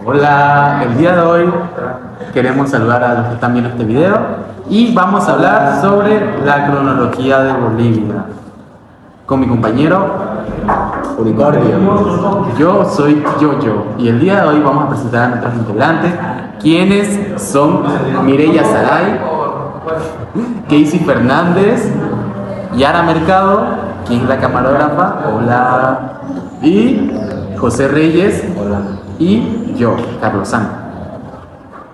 Hola, el día de hoy queremos saludar a los que están viendo este video y vamos a hablar sobre la cronología de Bolivia con mi compañero Unicornio. Yo soy Yoyo y el día de hoy vamos a presentar a nuestros integrantes, quienes son Mireya Saray, Casey Fernández, Yara Mercado, quien es la camarógrafa, hola, y José Reyes, hola, y yo, Carlos Sanz.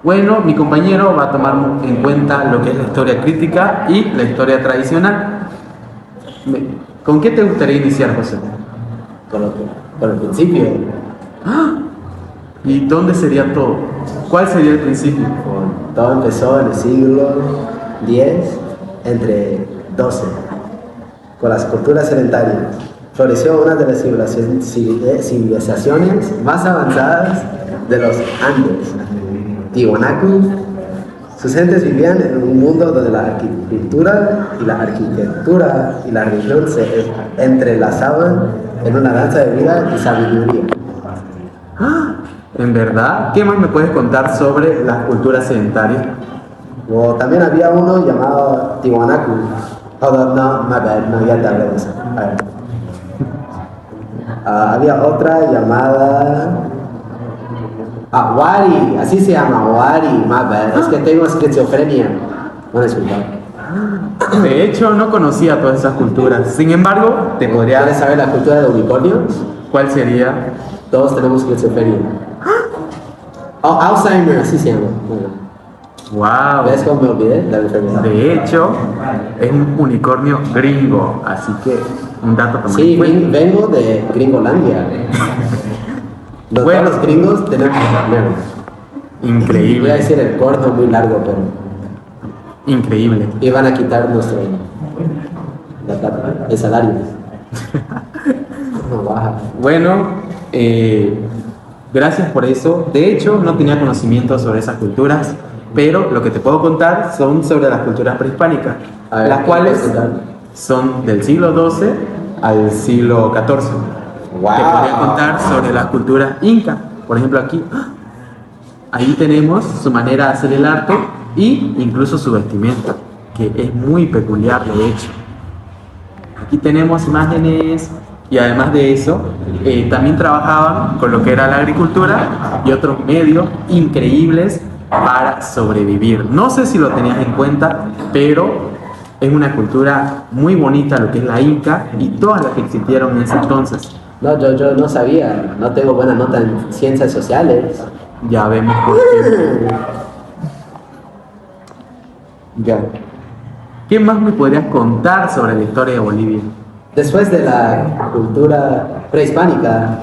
Bueno, mi compañero va a tomar en cuenta lo que es la historia crítica y la historia tradicional. ¿Con qué te gustaría iniciar, José? Con el principio. ¿Y dónde sería todo? ¿Cuál sería el principio? Todo empezó en el siglo X, entre 12, con las culturas sedentarias. Floreció una de las civilizaciones más avanzadas de los Andes, Tiwanaku. Sus gentes vivían en un mundo donde la arquitectura y la religión se entrelazaban en una danza de vida y sabiduría. ¿En verdad? ¿Qué más me puedes contar sobre las culturas sedentarias? También había uno llamado Tiwanaku. Ya te hablé de eso. A ver. Había otra llamada Wari, así se llama, Wari, es que tengo esquizofrenia. Bueno, disculpa. De hecho, no conocía todas esas culturas. Sin embargo, te podría... ¿Quieres saber la cultura de unicornios? ¿Cuál sería? Todos tenemos esquizofrenia. Alzheimer, así se llama. Bueno. Wow. ¿Ves cómo me olvidé de la enfermedad? De hecho, es un unicornio gringo, así que un dato también. Sí, vengo de Gringolandia. Todos los gringos tenemos enfermeros. Increíble. Voy a decir el corto muy largo, pero... Increíble. Y van a quitar el salario. No baja. Bueno, gracias por eso. De hecho, no tenía conocimiento sobre esas culturas, pero lo que te puedo contar son sobre las culturas prehispánicas, las cuales son del siglo XII al siglo XIV. Wow. Te podría contar sobre las culturas inca. Por ejemplo, aquí, ahí tenemos su manera de hacer el arte y incluso su vestimenta, que es muy peculiar, de hecho. Aquí tenemos imágenes y además de eso, también trabajaban con lo que era la agricultura y otros medios increíbles para sobrevivir. No sé si lo tenías en cuenta, pero es una cultura muy bonita lo que es la inca y todas las que existieron en ese entonces. No, yo no sabía, no tengo buena nota en ciencias sociales. Ya vemos por qué. Ya. ¿Qué más me podrías contar sobre la historia de Bolivia? Después de la cultura prehispánica,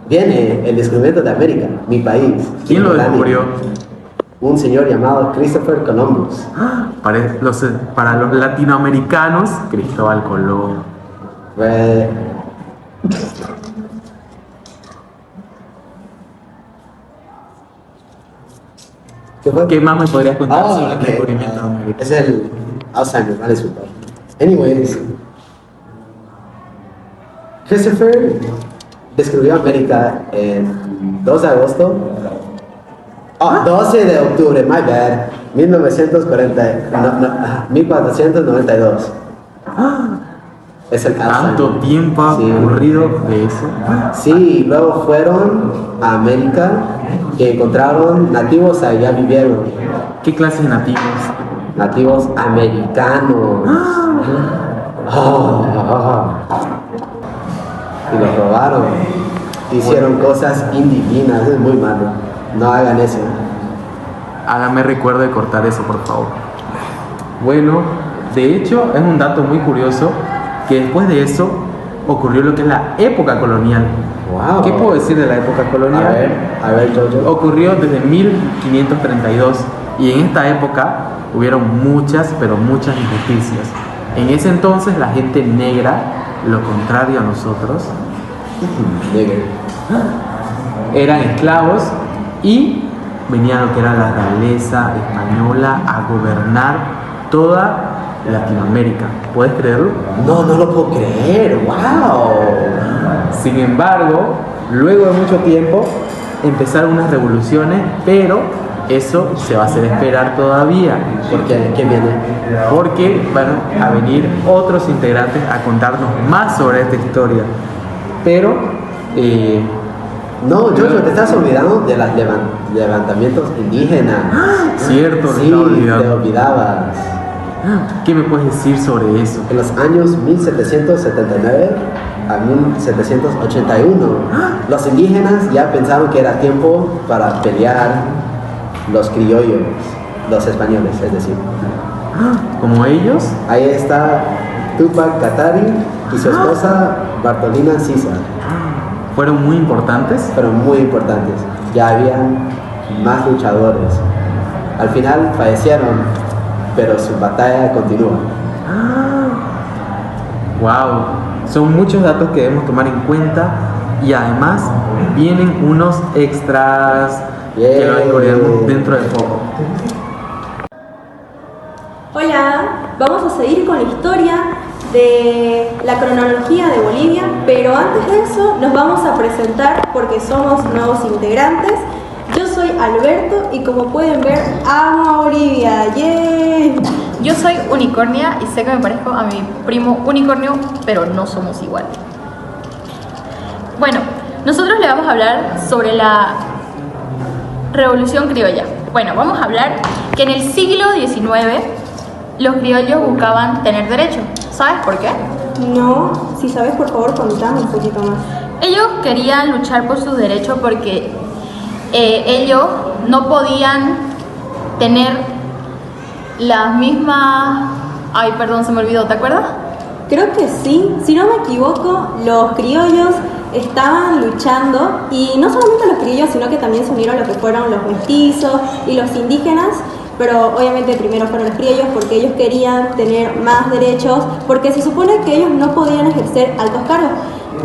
viene el descubrimiento de América, mi país. ¿Quién lo descubrió? Un señor llamado Christopher Columbus. Para los latinoamericanos, Cristóbal Colón. ¿Qué más me podrías contar sobre el descubrimiento de América? Es el Alzheimer, vale, super. Anyways, Christopher descubrió América el 2 de agosto. 12 de octubre, my bad, 1492. Es el ¿Tanto tiempo ha ocurrido de eso? Sí, luego fueron a América y encontraron nativos, allá vivieron. ¿Qué clase de nativos? Nativos americanos. Y los robaron. Hicieron cosas indivinas, es muy malo. No hagan eso. Hágame recuerdo de cortar eso, por favor. Bueno, de hecho, es un dato muy curioso que después de eso ocurrió lo que es la época colonial. Wow. ¿Qué puedo decir de la época colonial? A ver, Jojo. Ocurrió desde 1532 y en esta época hubieron muchas, pero muchas injusticias. En ese entonces la gente negra, lo contrario a nosotros, eran esclavos y venían lo que era la realeza española a gobernar toda Latinoamérica. ¿Puedes creerlo? No lo puedo creer. ¡Wow! Sin embargo, luego de mucho tiempo empezaron unas revoluciones, pero eso se va a hacer esperar todavía. Porque, ¿qué viene? Porque van a venir otros integrantes a contarnos más sobre esta historia. Pero, No, Jojo, te estás olvidando de los levantamientos indígenas. cierto, me Sí, estaba te olvidando. olvidabas. ¿Qué me puedes decir sobre eso? En los años 1779 a 1781, los indígenas ya pensaron que era tiempo para pelear los criollos, los españoles, es decir. Como ellos, Ahí está Tupac Katari y su esposa Bartolina Sisa, fueron muy importantes. pero muy importantes. Ya había más luchadores. Al final fallecieron, pero su batalla continúa. Wow, son muchos datos que debemos tomar en cuenta y además vienen unos extras que lo descubriremos dentro de poco. Hola, vamos a seguir con la historia de la cronología de Bolivia, pero antes de eso nos vamos a presentar porque somos nuevos integrantes. Yo soy Alberto y como pueden ver, amo a Bolivia. ¡Yay! Yo soy Unicornia y sé que me parezco a mi primo Unicornio, pero no somos igual. Bueno, nosotros le vamos a hablar sobre la Revolución Criolla. Bueno, vamos a hablar que en el siglo XIX los criollos buscaban tener derecho. ¿Sabes por qué? No, si sabes, por favor, contame un poquito más. Ellos querían luchar por sus derechos porque ellos no podían tener las mismas... Ay, perdón, se me olvidó, ¿te acuerdas? Creo que sí, si no me equivoco, los criollos estaban luchando y no solamente los criollos, sino que también se unieron lo que fueron los mestizos y los indígenas, pero obviamente primero fueron los criollos porque ellos querían tener más derechos, porque se supone que ellos no podían ejercer altos cargos.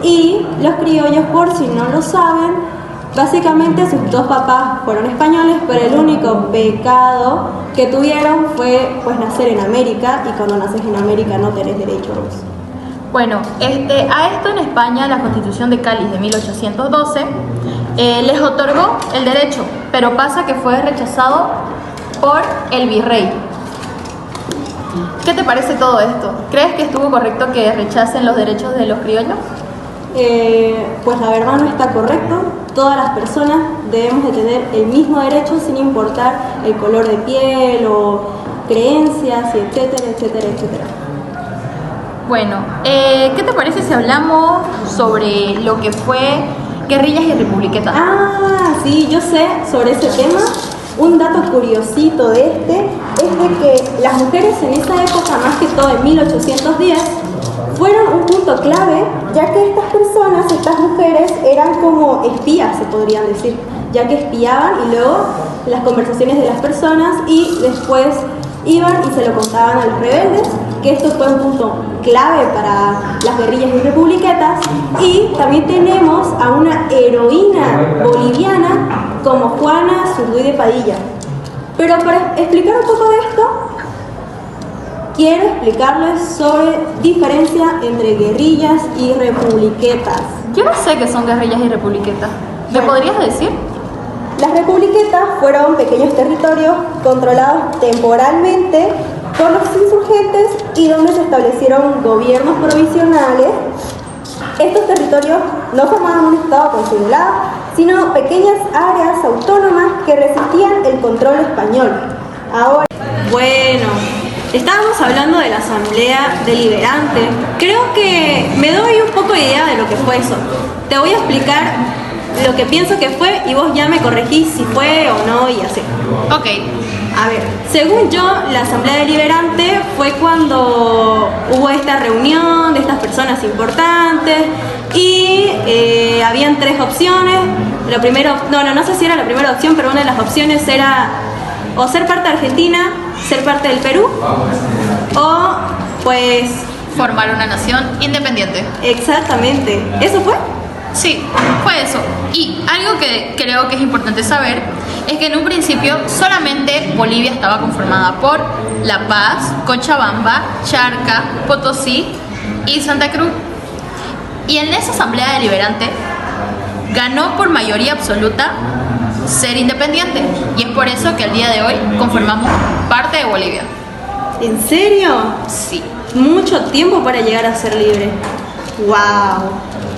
Y los criollos, por si no lo saben, básicamente sus dos papás fueron españoles, pero el único pecado que tuvieron fue pues nacer en América, y cuando naces en América no tenés derechos. Bueno, a esto en España la Constitución de Cádiz de 1812 les otorgó el derecho, pero pasa que fue rechazado por el virrey. ¿Qué te parece todo esto? ¿Crees que estuvo correcto que rechacen los derechos de los criollos? Pues la verdad no está correcto. Todas las personas debemos de tener el mismo derecho sin importar el color de piel o creencias, y etcétera, etcétera, etcétera. Bueno, ¿qué te parece si hablamos sobre lo que fue guerrillas y republiquetas? Ah, sí, yo sé sobre ese tema. Un dato curiosito de es de que las mujeres en esa época, más que todo en 1810, fueron un punto clave, ya que estas mujeres eran como espías, se podrían decir, ya que espiaban y luego las conversaciones de las personas y después iban y se lo contaban a los rebeldes, que esto fue un punto clave para las guerrillas y republiquetas. Y también tenemos a una heroína boliviana como Juana Zurduy de Padilla. Pero para explicar un poco de esto, quiero explicarles sobre diferencia entre guerrillas y republiquetas. Yo no sé qué son guerrillas y republiquetas. ¿Me Bueno. podrías decir? Las republiquetas fueron pequeños territorios controlados temporalmente por los insurgentes y donde se establecieron gobiernos provisionales. Estos territorios no formaban un estado consolidado, sino pequeñas áreas autónomas que resistían el control español. Ahora, bueno, estábamos hablando de la Asamblea Deliberante. Creo que me doy un poco de idea de lo que fue eso. Te voy a explicar lo que pienso que fue y vos ya me corregís si fue o no y así. Ok. A ver, según yo, la Asamblea Deliberante fue cuando hubo esta reunión de estas personas importantes y habían tres opciones. Lo primero, no sé si era la primera opción, pero una de las opciones era o ser parte de Argentina, ser parte del Perú, o pues... Formar una nación independiente. Exactamente, ¿eso fue? Sí, fue eso. Y algo que creo que es importante saber es que en un principio solamente Bolivia estaba conformada por La Paz, Cochabamba, Charca, Potosí y Santa Cruz. Y en esa asamblea deliberante ganó por mayoría absoluta ser independiente. Y es por eso que al día de hoy conformamos parte de Bolivia. ¿En serio? Sí. Mucho tiempo para llegar a ser libre. ¡Wow!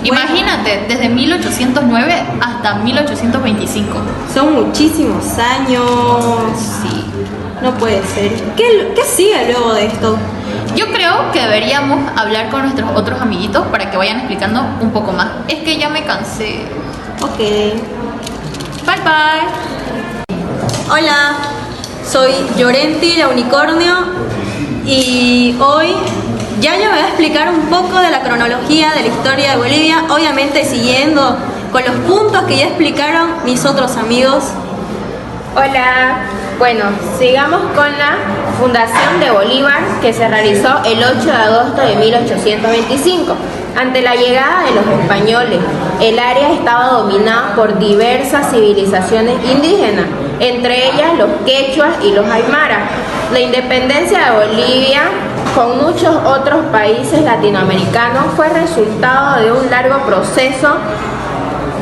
Imagínate, desde 1809 hasta 1825. Son muchísimos años. Sí. No puede ser. ¿Qué sigue luego de esto? Yo creo que deberíamos hablar con nuestros otros amiguitos para que vayan explicando un poco más. Es que ya me cansé. Ok. Bye bye. Hola, soy Llorenti, la unicornio, y hoy ya yo me voy a explicar un poco de la cronología de la historia de Bolivia, obviamente siguiendo con los puntos que ya explicaron mis otros amigos. Hola, bueno, sigamos con la fundación de Bolívar que se realizó el 8 de agosto de 1825. Ante la llegada de los españoles, el área estaba dominada por diversas civilizaciones indígenas, entre ellas los quechuas y los aymaras. La independencia de Bolivia, con muchos otros países latinoamericanos, fue resultado de un largo proceso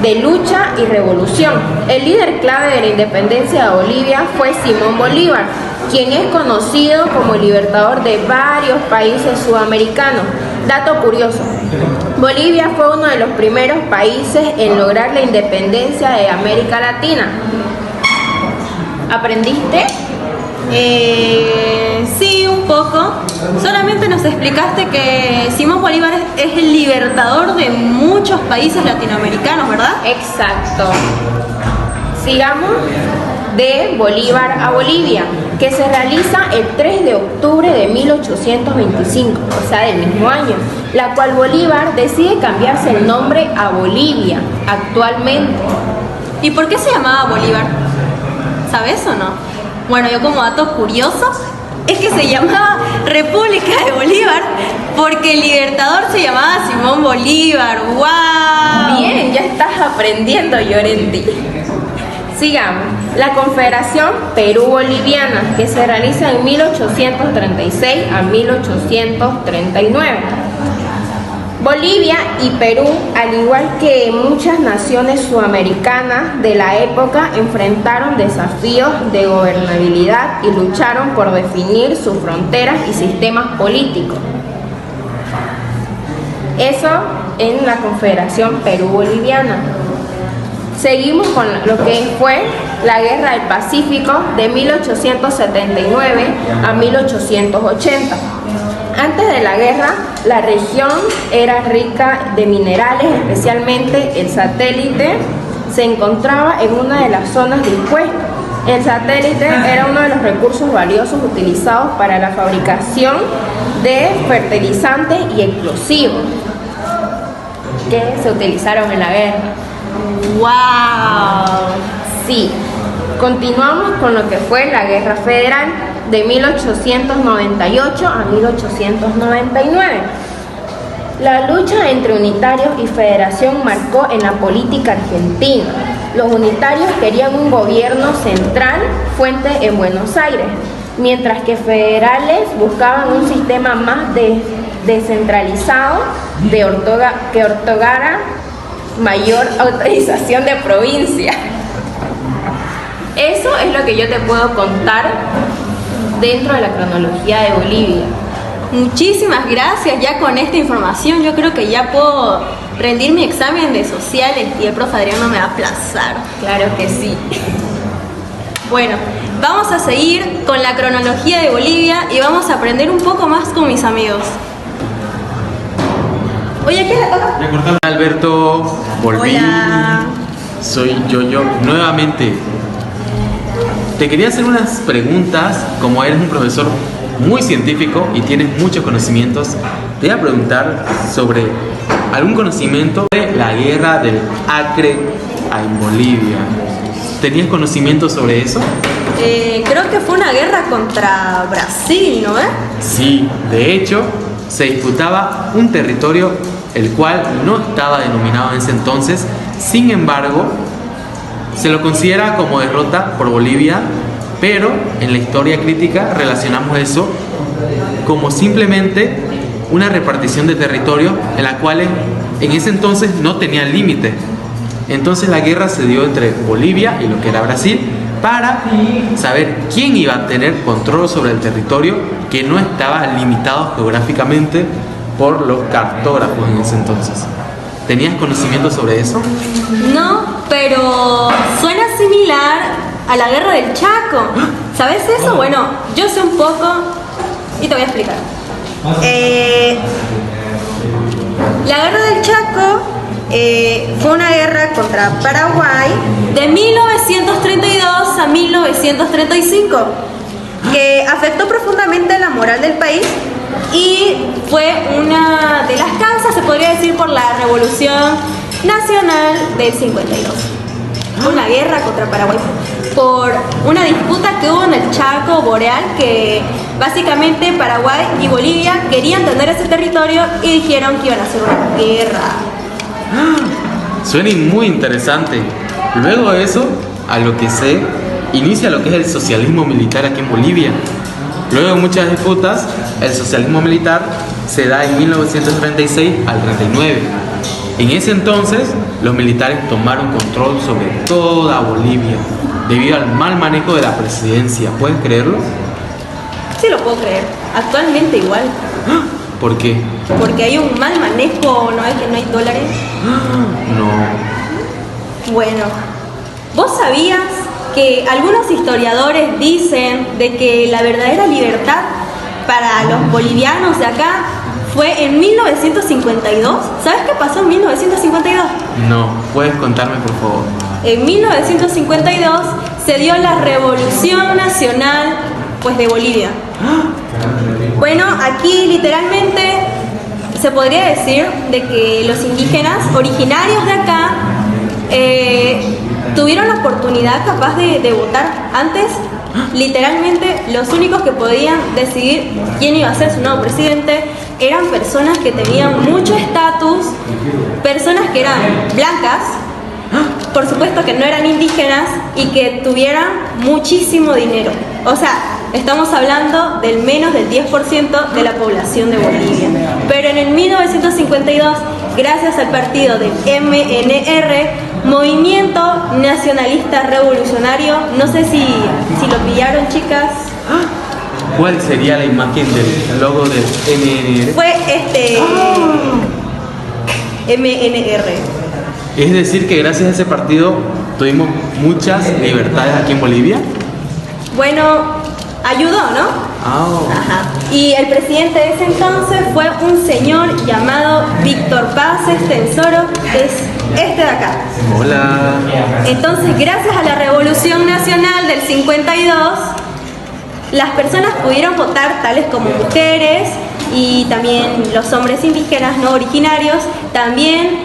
de lucha y revolución. El líder clave de la independencia de Bolivia fue Simón Bolívar, quien es conocido como el libertador de varios países sudamericanos. Dato curioso, Bolivia fue uno de los primeros países en lograr la independencia de América Latina. ¿Aprendiste? Sí, un poco. Solamente nos explicaste que Simón Bolívar es el libertador de muchos países latinoamericanos, ¿verdad? Exacto. Sigamos de Bolívar a Bolivia, que se realiza el 3 de octubre de 1825, o sea, del mismo año, la cual Bolívar decide cambiarse el nombre a Bolivia actualmente. ¿Y por qué se llamaba Bolívar? ¿Sabes o no? Bueno, yo como dato curioso es que se llamaba República de Bolívar porque el libertador se llamaba Simón Bolívar. ¡Wow! Bien, ya estás aprendiendo, Llorenti. Sigamos. La Confederación Perú-Boliviana, que se realiza en 1836 a 1839. Bolivia y Perú, al igual que muchas naciones sudamericanas de la época, enfrentaron desafíos de gobernabilidad y lucharon por definir sus fronteras y sistemas políticos. Eso en la Confederación Perú-Boliviana. Seguimos con lo que fue la Guerra del Pacífico de 1879 a 1880. Antes de la guerra, la región era rica de minerales, especialmente el satélite se encontraba en una de las zonas de impuestos. El satélite era uno de los recursos valiosos utilizados para la fabricación de fertilizantes y explosivos que se utilizaron en la guerra. ¡Wow! Sí, continuamos con lo que fue la Guerra Federal de 1898 a 1899. La lucha entre unitarios y federación marcó en la política argentina. Los unitarios querían un gobierno central, fuente en Buenos Aires, mientras que federales buscaban un sistema más descentralizado que otorgara mayor autorización de provincia. Eso es lo que yo te puedo contar dentro de la cronología de Bolivia. Muchísimas gracias. Ya con esta información yo creo que ya puedo rendir mi examen de sociales y el profe Adriano me va a aplazar. Claro que sí. Bueno, vamos a seguir con la cronología de Bolivia y vamos a aprender un poco más con mis amigos. Oye, ¿qué? Hola Alberto, volví. Hola. Soy Yoyo nuevamente. Te quería hacer unas preguntas, como eres un profesor muy científico y tienes muchos conocimientos. Te voy a preguntar sobre algún conocimiento de la guerra del Acre en Bolivia. ¿Tenías conocimiento sobre eso? Creo que fue una guerra contra Brasil, ¿no? Sí, de hecho, se disputaba un territorio el cual no estaba denominado en ese entonces. Sin embargo, se lo considera como derrota por Bolivia, pero en la historia crítica relacionamos eso como simplemente una repartición de territorio en la cual en ese entonces no tenía límite. Entonces la guerra se dio entre Bolivia y lo que era Brasil para saber quién iba a tener control sobre el territorio que no estaba limitado geográficamente por los cartógrafos en ese entonces. ¿Tenías conocimiento sobre eso? No, pero suena similar a la guerra del Chaco. ¿Sabes eso? Bueno, yo sé un poco y te voy a explicar. La guerra del Chaco fue una guerra contra Paraguay de 1932 a 1935 que afectó profundamente la moral del país y fue una de las causas, se podría decir, por la Revolución Nacional del 52. Una guerra contra Paraguay por una disputa que hubo en el Chaco Boreal, que básicamente Paraguay y Bolivia querían tener ese territorio y dijeron que iban a hacer una guerra. Suena muy interesante. Luego de eso, a lo que sé, inicia lo que es el socialismo militar aquí en Bolivia. Luego de muchas disputas, el socialismo militar se da en 1936 al 39. En ese entonces, los militares tomaron control sobre toda Bolivia debido al mal manejo de la presidencia. ¿Puedes creerlo? Sí, lo puedo creer. Actualmente igual. ¿Por qué? Porque hay un mal manejo, ¿no es que no hay dólares? No. Bueno, ¿vos sabías que algunos historiadores dicen de que la verdadera libertad para los bolivianos de acá fue en 1952? ¿Sabes qué pasó en 1952? No, ¿puedes contarme, por favor? En 1952 se dio la Revolución Nacional, pues, de Bolivia. Bueno, aquí literalmente se podría decir de que los indígenas originarios de acá tuvieron la oportunidad capaz de votar. Antes, literalmente, los únicos que podían decidir quién iba a ser su nuevo presidente eran personas que tenían mucho estatus, personas que eran blancas, por supuesto que no eran indígenas y que tuvieran muchísimo dinero. O sea, estamos hablando del menos del 10% de la población de Bolivia. Pero en el 1952, gracias al partido del MNR, Movimiento Nacionalista Revolucionario, no sé si lo pillaron, chicas. ¿Cuál sería la imagen del logo del MNR? Fue MNR. Es decir, que gracias a ese partido tuvimos muchas libertades aquí en Bolivia. Bueno, ayudó, ¿no? Ajá. Y el presidente de ese entonces fue un señor llamado Víctor Paz Estenssoro, que es este de acá. Hola. Entonces, gracias a la Revolución Nacional del 52, las personas pudieron votar, tales como mujeres y también los hombres indígenas no originarios. También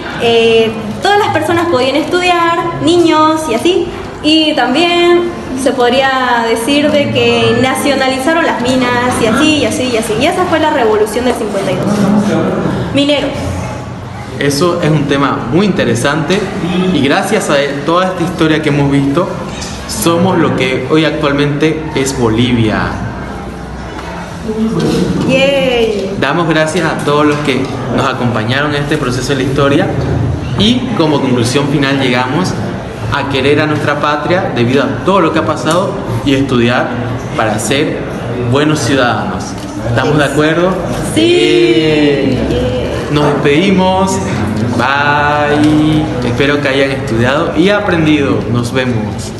todas las personas podían estudiar, niños y así. Y también se podría decir de que nacionalizaron las minas y así, y así, y así. Y esa fue la revolución del 52. Mineros. Eso es un tema muy interesante y gracias a toda esta historia que hemos visto, somos lo que hoy actualmente es Bolivia. Yay. Damos gracias a todos los que nos acompañaron en este proceso de la historia y como conclusión final llegamos a querer a nuestra patria debido a todo lo que ha pasado y estudiar para ser buenos ciudadanos. ¿Estamos de acuerdo? Sí. Nos despedimos. Bye. Espero que hayan estudiado y aprendido. Nos vemos.